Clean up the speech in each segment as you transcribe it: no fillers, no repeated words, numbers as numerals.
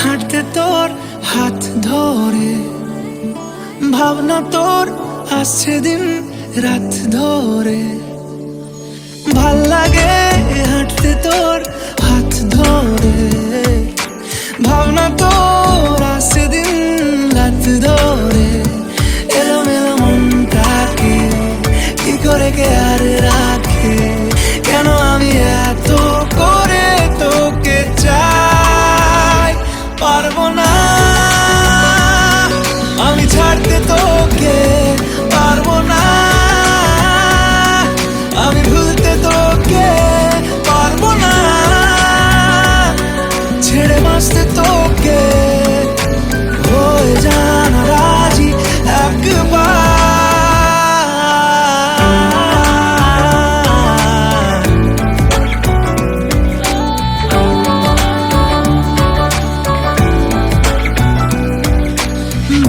হাঁটতে তোর হাত ধরে, ভাবনা তোর আসছে দিন রাত ধরে। ভাল লাগে হাঁটতে তোর হাত ধরে, ভাবনা তোর আসছে দিন রাত ধরে। এলোমেলো মনটাকে কি করে কে আর রাখে, কেন আমি এত করে তোকে চাই। পারবো না আমি ছাড়তে তোকে, পারবো না আমি ভুলতে তোকে, পারবো না ছেড়ে বাঁচতে তোকে। হয়ে জানা রাজি একবার,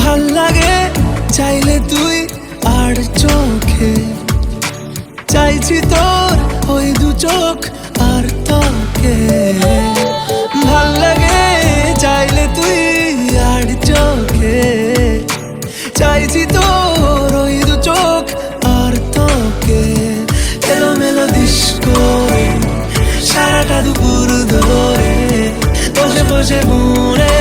ভাল লাগে চাইলে তুই আর চোখে, চাইছি তোর ওই দু চোখ আর তোকে। ভাল লাগে চাইলে তুই আর চোখে, চাইছি তোর ওই দু চোখ আর তোকে। এলোমেলো দিস করে সারাটা দুপুর ধরে বসে বসে মনে